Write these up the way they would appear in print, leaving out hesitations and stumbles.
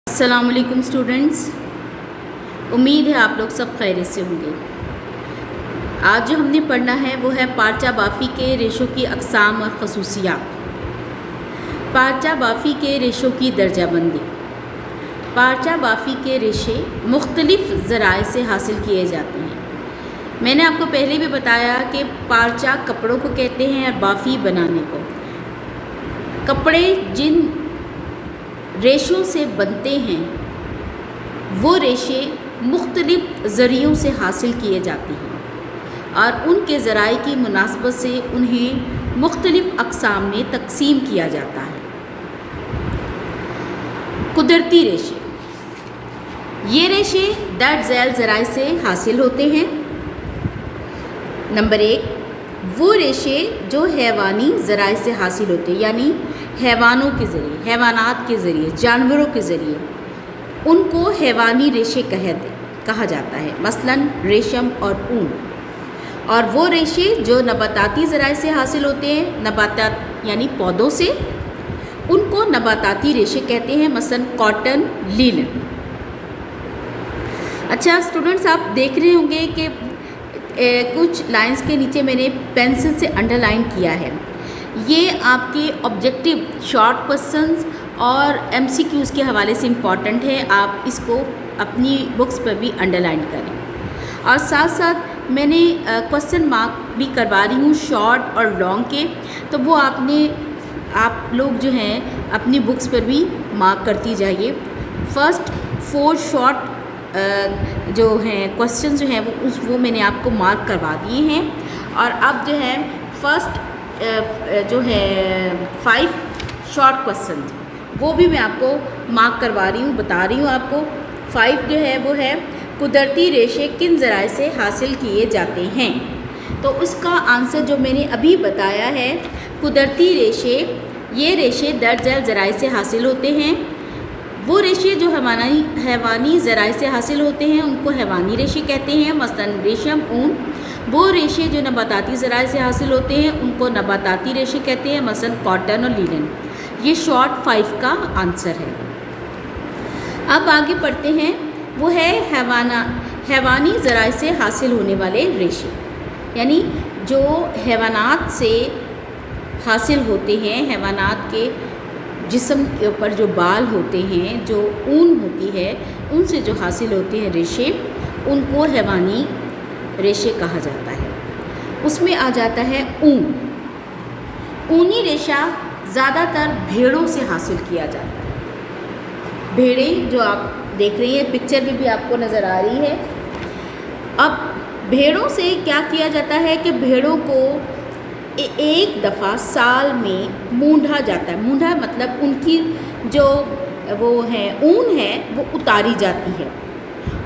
अस्सलाम वालेकुम स्टूडेंट्स, उम्मीद है आप लोग सब खैरियत से होंगे। आज जो हमने पढ़ना है वो है पार्चा बाफ़ी के रेशों की अक़साम और ख़ुसूसियात। पार्चा बाफ़ी के रेशों की दर्जाबंदी। पार्चा बाफ़ी के रेशे मुख्तलिफ़ ज़राए से हासिल किए जाते हैं। मैंने आपको पहले भी बताया कि पार्चा कपड़ों को कहते हैं और बाफ़ी बनाने को। कपड़े जिन रेशों से बनते हैं वो रेशे मुख्तलिफ़ ज़रियों से हासिल किए जाते हैं और उनके ज़राए की मुनासबत से उन्हें मुख्तलिफ़ अक़साम में तक़सीम किया जाता है। कुदरती रेशे, ये रेशे दर्ज झैल ज़राए से हासिल होते हैं। नंबर 1, वो रेशे जो हैवानी ज़राए से हासिल होते हैं, यानी हैवानों के ज़रिए, हैवानात के ज़रिए, जानवरों के ज़रिए, उनको हैवानी रेशे कहा जाता है, मसलन रेशम और ऊन। और वो रेशे जो नबाताती ज़राए से हासिल होते हैं, नबातात यानी पौधों से, उनको नबाताती रेशे कहते हैं, मसलन कॉटन, लीलन। अच्छा स्टूडेंट्स, आप देख रहे होंगे कि कुछ लाइंस के नीचे मैंने पेंसिल से अंडरलाइन किया है। ये आपके ऑब्जेक्टिव शॉर्ट क्वेश्चंस और एमसीक्यूज़ के हवाले से इम्पॉर्टेंट है। आप इसको अपनी बुक्स पर भी अंडरलाइन करें। और साथ साथ मैंने क्वेश्चन मार्क भी करवा रही हूँ शॉर्ट और लॉन्ग के, तो वो आप लोग जो हैं अपनी बुक्स पर भी मार्क करती जाइए। फर्स्ट 4 शॉर्ट जो हैं क्वेश्चन जो हैं वो मैंने आपको मार्क करवा दिए हैं। और अब जो है फर्स्ट जो है 5 शॉर्ट क्वेश्चन वो भी मैं आपको मार्क करवा रही हूँ, बता रही हूँ आपको। 5 जो है वो है कुदरती रेशे किन ज़राए से हासिल किए जाते हैं। तो उसका आंसर जो मैंने अभी बताया है, कुदरती रेशे, ये रेशे दर्ज झैल ज़राए से हासिल होते हैं। वो रेशे जो हैवानी ज़राए से हासिल होते हैं उनको हैवानी रेशे कहते हैं, मसलन रेशम, ऊन। वो रेशे जो नबाताती ज़राए से हासिल होते हैं उनको नबाताती रेशे कहते हैं, मसलन कॉटन और लीलन। ये शॉर्ट 5 का आंसर है। अब आगे पढ़ते हैं, वो है हैवानी ज़राए से हासिल होने वाले रेशे, यानी जो हैवानात से हासिल होते हैं, हैवानात के जिस्म के ऊपर जो बाल होते हैं, जो ऊन होती है, उनसे जो हासिल होते हैं रेशे, उनको हैवानी रेशे कहा जाता है। उसमें आ जाता है ऊन। ऊनी रेशा ज़्यादातर भेड़ों से हासिल किया जाता है। भेड़ें जो आप देख रही हैं, पिक्चर में भी आपको नज़र आ रही है। अब भेड़ों से क्या किया जाता है कि भेड़ों को एक दफ़ा साल में मूंढा जाता है। मूंढा मतलब उनकी जो वो है ऊन है वो उतारी जाती है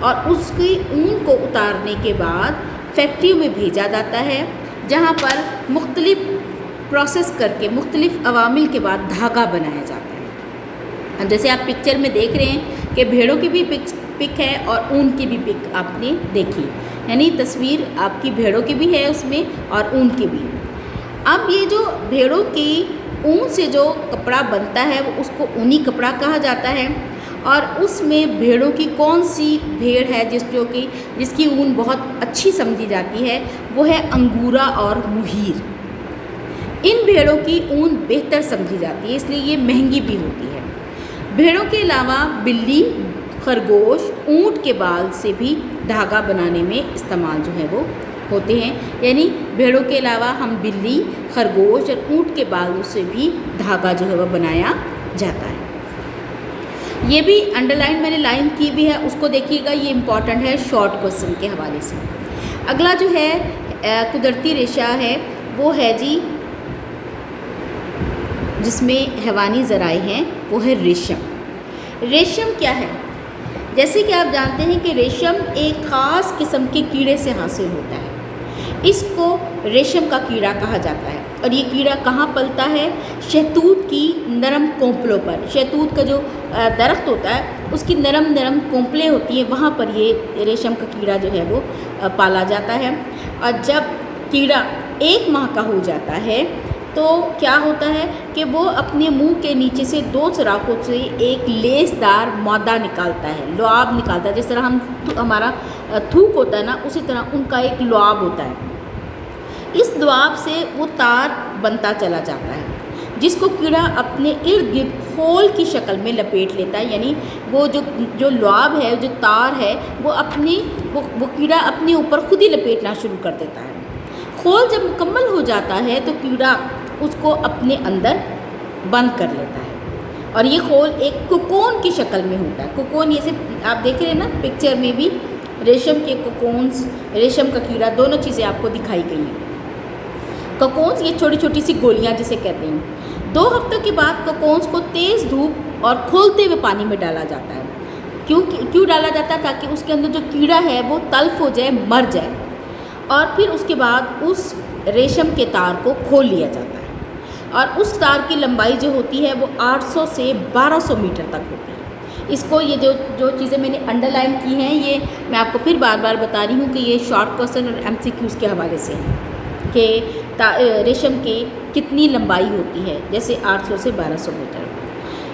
और उसकी ऊन को उतारने के बाद फैक्ट्री में भेजा जाता है, जहाँ पर मुख्तलिफ़ प्रोसेस करके मुख्तलिफ़ अवामिल के बाद धागा बनाया जाता है। अब जैसे आप पिक्चर में देख रहे हैं कि भेड़ों की भी पिक है और ऊन की भी पिक आपने देखी, यानी तस्वीर आपकी भेड़ों की भी है उसमें और ऊन की भी। अब ये जो भेड़ों की ऊन से जो कपड़ा बनता है वो उसको ऊनी कपड़ा कहा जाता है। और उसमें भेड़ों की कौन सी भेड़ है जिसकी ऊन बहुत अच्छी समझी जाती है, वो है अंगूरा और मुहीर। इन भेड़ों की ऊन बेहतर समझी जाती है, इसलिए ये महंगी भी होती है। भेड़ों के अलावा बिल्ली, खरगोश, ऊँट के बाल से भी धागा बनाने में इस्तेमाल जो है वो होते हैं। यानी भेड़ों के अलावा हम बिल्ली, खरगोश और ऊँट के बालों से भी धागा जो है वह बनाया जाता है। ये भी अंडरलाइन मैंने लाइन की भी है, उसको देखिएगा, ये इम्पॉर्टेंट है शॉर्ट क्वेश्चन के हवाले से। अगला जो है कुदरती रेशा है वो है जी जिसमें हैवानी ज़राए हैं, वो है रेशम। रेशम क्या है? जैसे कि आप जानते हैं कि रेशम एक ख़ास किस्म के कीड़े से हासिल होता है। इसको रेशम का कीड़ा कहा जाता है और ये कीड़ा कहाँ पलता है? शहतूत की नरम कोंपलों पर। शहतूत का जो दरख्त होता है उसकी नरम नरम कोंपलें होती हैं, वहाँ पर ये रेशम का कीड़ा जो है वो पाला जाता है। और जब कीड़ा 1 माह का हो जाता है तो क्या होता है कि वो अपने मुंह के नीचे से 2 सुराखों से एक लेसदार मादा निकालता है, लुआब निकालता है। जिस तरह हमारा थूक होता है ना, उसी तरह उनका एक लुआब होता है। इस लुआब से वो तार बनता चला जाता है, जिसको कीड़ा अपने इर्द गिर्द खोल की शक्ल में लपेट लेता है। यानी वो जो लुआब है, जो तार है, वो कीड़ा अपने ऊपर खुद ही लपेटना शुरू कर देता है। खोल जब मुकम्मल हो जाता है तो कीड़ा उसको अपने अंदर बंद कर लेता है, और ये खोल एक कोकोन की शक्ल में होता है। कोकोन, ये सिर्फ आप देख रहे हैं ना पिक्चर में भी, रेशम के कोकोन्स, रेशम का कीड़ा, दोनों चीज़ें आपको दिखाई गई हैं। कोकोन्स ये छोटी छोटी सी गोलियां जिसे कहते हैं। 2 हफ्तों के बाद कोकोन्स को तेज़ धूप और खोलते हुए पानी में डाला जाता है। क्यों डाला जाता है? ताकि उसके अंदर जो कीड़ा है वो तल्फ हो जाए, मर जाए, और फिर उसके बाद उस रेशम के तार को खोल लिया जाता है। और उस तार की लंबाई जो होती है वो 800 से 1200 मीटर तक होती है। इसको ये जो चीज़ें मैंने अंडरलाइन की हैं, ये मैं आपको फिर बार बार बता रही हूँ कि ये शॉर्ट क्वेश्चन और MCQs के हवाले से हैं कि रेशम की कितनी लंबाई होती है, जैसे 800 से 1200 मीटर।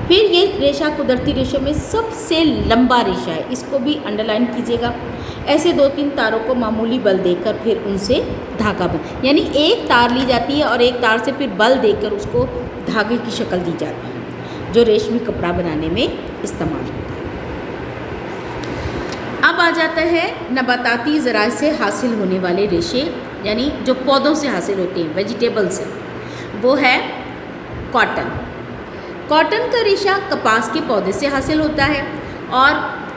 फिर ये रेशा कुदरती रेशों में सबसे लंबा रेशा है, इसको भी अंडरलाइन कीजिएगा। ऐसे 2-3 तारों को मामूली बल देकर फिर उनसे धागा बन, यानी एक तार ली जाती है और एक तार से फिर बल देकर उसको धागे की शक्ल दी जाती है, जो रेशमी कपड़ा बनाने में इस्तेमाल होता है। अब आ जाता है नबाताती ज़राए से हासिल होने वाले रेशे, यानी जो पौधों से हासिल होते हैं, वेजिटेबल से, वो है कॉटन। कॉटन का रेशा कपास के पौधे से हासिल होता है, और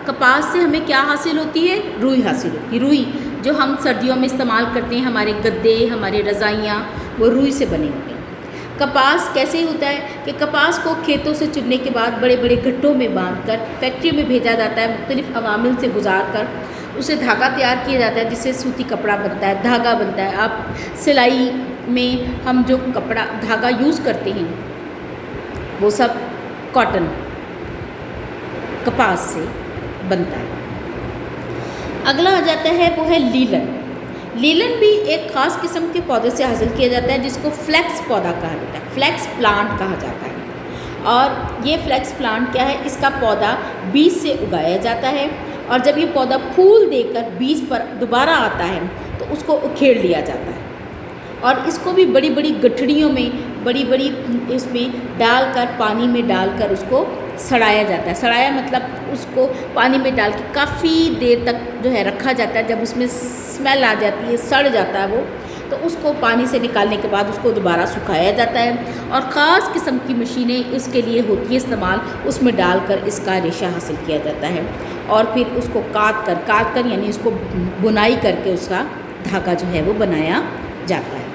कपास से हमें क्या हासिल होती है? रुई हासिल होती है। रुई जो हम सर्दियों में इस्तेमाल करते हैं, हमारे गद्दे, हमारे रज़ाइयाँ, वो रुई से बने होते हैं। कपास कैसे होता है कि कपास को खेतों से चुनने के बाद बड़े बड़े गट्ठों में बांधकर फैक्ट्री में भेजा जाता है, मुख्तलिफ अवामिल से गुजार कर उसे धागा तैयार किया जाता है, जिससे सूती कपड़ा बनता है, धागा बनता है। आप सिलाई में हम जो कपड़ा धागा यूज़ करते हैं वो सब कॉटन, कपास से बनता है। अगला आ जाता है वो है लीलन। लीलन भी एक ख़ास किस्म के पौधे से हासिल किया जाता है, जिसको फ्लैक्स पौधा कहा जाता है, फ्लैक्स प्लांट कहा जाता है। और ये फ्लैक्स प्लांट क्या है? इसका पौधा बीज से उगाया जाता है, और जब ये पौधा फूल देकर बीज पर दोबारा आता है तो उसको उखेड़ लिया जाता है, और इसको भी बड़ी बड़ी गठड़ियों में, बड़ी बड़ी इसमें डालकर, पानी में डालकर उसको सड़ाया जाता है। सड़ाया मतलब उसको पानी में डाल के काफ़ी देर तक जो है रखा जाता है। जब उसमें स्मेल आ जाती है, सड़ जाता है वो, तो उसको पानी से निकालने के बाद उसको दोबारा सुखाया जाता है, और ख़ास किस्म की मशीनें इसके लिए होती है इस्तेमाल, उसमें डालकर इसका रेशा हासिल किया जाता है, और फिर उसको काट कर यानी उसको बुनाई करके उसका धागा जो है वो बनाया जाता है।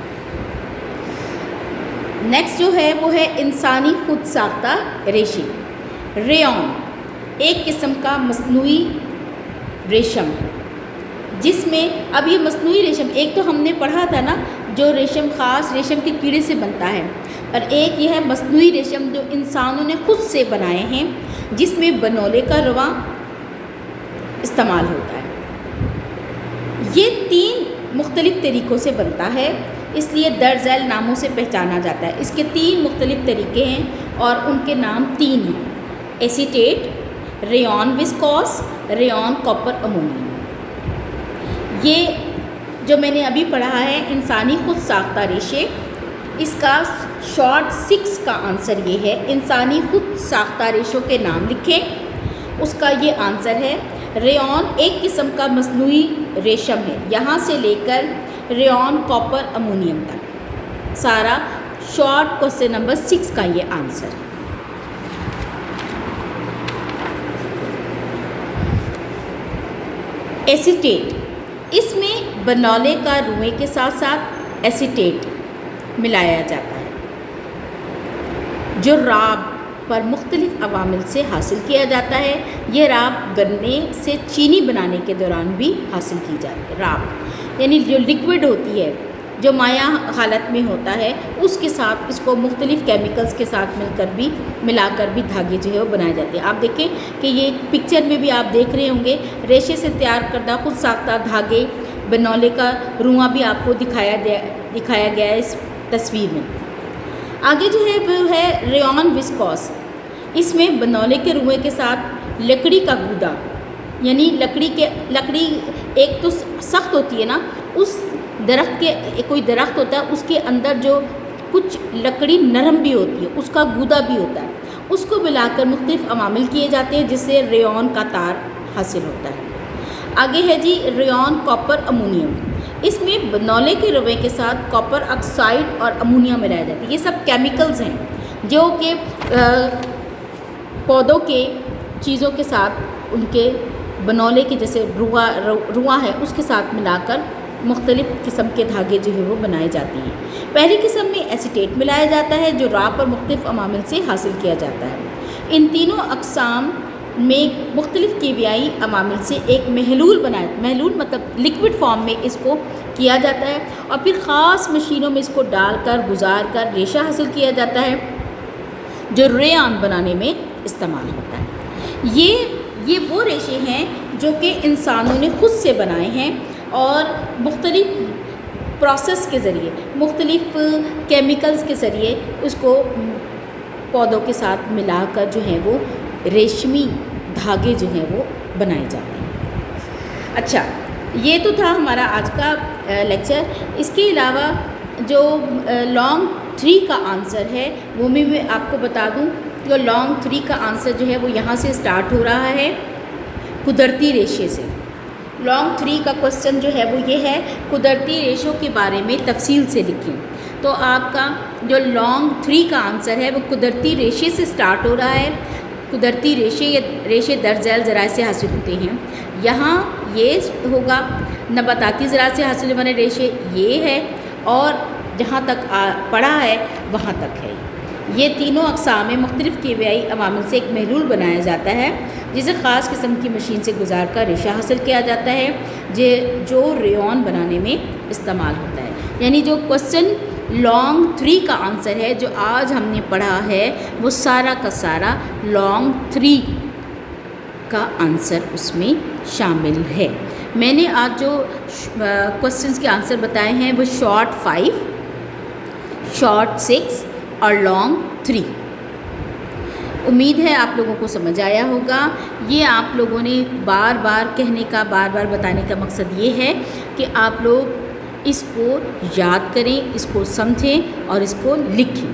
नेक्स्ट जो है वो है इंसानी खुद साख्ता रेशे। रेयॉन एक किस्म का मसनूई रेशम है, जिसमें अब ये मसनूई रेशम, एक तो हमने पढ़ा था ना जो रेशम ख़ास रेशम के कीड़े से बनता है, और एक ये है मसनूई रेशम जो इंसानों ने खुद से बनाए हैं, जिसमें बनोले का रवा इस्तेमाल होता है। ये 3 मुख्तलिफ़ तरीक़ों से बनता है, इसलिए दर्ज झैल नामों से पहचाना जाता है। इसके 3 मुख्तलिफ़ तरीक़े हैं और उनके नाम 3 हैं: acetate, rayon viscose, rayon copper ammonium. ये जो मैंने अभी पढ़ा है इंसानी खुद साख्ता रेशे, इसका शॉर्ट 6 का आंसर ये है। इंसानी खुद साख्ता रेशों के नाम लिखें, उसका ये आंसर है। रेयॉन एक किस्म का मसनूई रेशम है, यहाँ से लेकर रेयॉन कॉपर अमोनियम तक सारा शॉर्ट क्वेश्चन नंबर 6 का ये आंसर है। एसीटेट, इसमें बनौले का रुएं के साथ साथ एसीटेट मिलाया जाता है, जो राब पर मुख्तलिफ़ अवामिल से हासिल किया जाता है। ये राब गन्ने से चीनी बनाने के दौरान भी हासिल की जाती है। राब यानी जो लिक्विड होती है, जो माया हालत में होता है, उसके साथ इसको मुख्तलिफ़ केमिकल्स के साथ मिलाकर भी धागे जो है वो बनाए जाते हैं। आप देखें कि ये पिक्चर में भी आप देख रहे होंगे, रेशे से तैयार करदा खुद साख्ता धागे, बनौले का रुआं भी आपको दिखाया गया है इस तस्वीर में। आगे जो है वो है रेयॉन विस्कोस। इसमें बनौले के रुएं के साथ लकड़ी का गूदा, यानी लकड़ी एक तो सख्त होती है ना, उस दरख्त के कोई दरख्त होता है उसके अंदर जो कुछ लकड़ी नरम भी होती है, उसका गूदा भी होता है, उसको मिलाकर मुख्तलिफ अमामिल किए जाते हैं जिससे रेयॉन का तार हासिल होता है। आगे है जी रेयॉन कॉपर अमोनियम। इसमें बनौले के रवे के साथ कॉपर ऑक्साइड और अमोनिया मिलाया जाता है। ये सब केमिकल्स हैं जो कि पौधों के चीज़ों के साथ उनके बनौले के जैसे रुआ है उसके साथ मिलाकर मुख्तलिफ़ किस्म के धागे जो है वो बनाए जाती हैं। पहली किस्म में एसीटेट मिलाया जाता है जो राख और मुख्तलिफ़ अमामिल से हासिल किया जाता है। इन तीनों अक़साम में मुख्तलिफ़ कीमियाई अमामिल से एक महलूल मतलब लिक्विड फॉर्म में इसको किया जाता है और फिर ख़ास मशीनों में इसको डालकर गुजार कर रेशा हासिल किया जाता है जो रेयान बनाने में इस्तेमाल होता है। ये वो रेशे हैं जो कि इंसानों ने ख़ुद से बनाए हैं और मुख्तलिफ़ प्रोसेस के ज़रिए, मुख्तलिफ़ केमिकल्स के ज़रिए उसको पौधों के साथ मिलाकर जो है वो रेशमी धागे जो हैं वो बनाए जाते हैं। अच्छा, ये तो था हमारा आज का लेक्चर। इसके अलावा जो लॉन्ग 3 का आंसर है वो भी मैं आपको बता दूं। जो लॉन्ग 3 का आंसर जो है वो यहाँ से स्टार्ट हो रहा है कुदरती रेशे से। लॉन्ग 3 का क्वेश्चन जो है वो ये है कुदरती रेशों के बारे में तफसील से लिखें। तो आपका जो लॉन्ग 3 का आंसर है वो कुदरती रेशे से स्टार्ट हो रहा है। कुदरती रेशे दर झैल ज़राए से हासिल होते हैं। यहाँ ये होगा नबाताती ज़राअत से हासिल होने रेशे ये है और जहाँ तक पढ़ा है वहाँ तक है। ये तीनों अक़साम में मुख्तलिफ़ कीमियाई अवामिल से एक महलूल बनाया जाता है जिसे ख़ास किस्म की मशीन से गुजार कर रेशा हासिल किया जाता है जो रेयॉन बनाने में इस्तेमाल होता है। यानी जो क्वेश्चन लॉन्ग 3 का आंसर है जो आज हमने पढ़ा है वो सारा का सारा लॉन्ग 3 का आंसर उसमें शामिल है। मैंने आज जो क्वेश्चंस के आंसर बताए हैं वो शॉर्ट 5, शॉर्ट 6 और लॉन्ग 3। उम्मीद है आप लोगों को समझ आया होगा। ये आप लोगों ने बार बार कहने का, बार बार बताने का मकसद ये है कि आप लोग इसको याद करें, इसको समझें और इसको लिखें।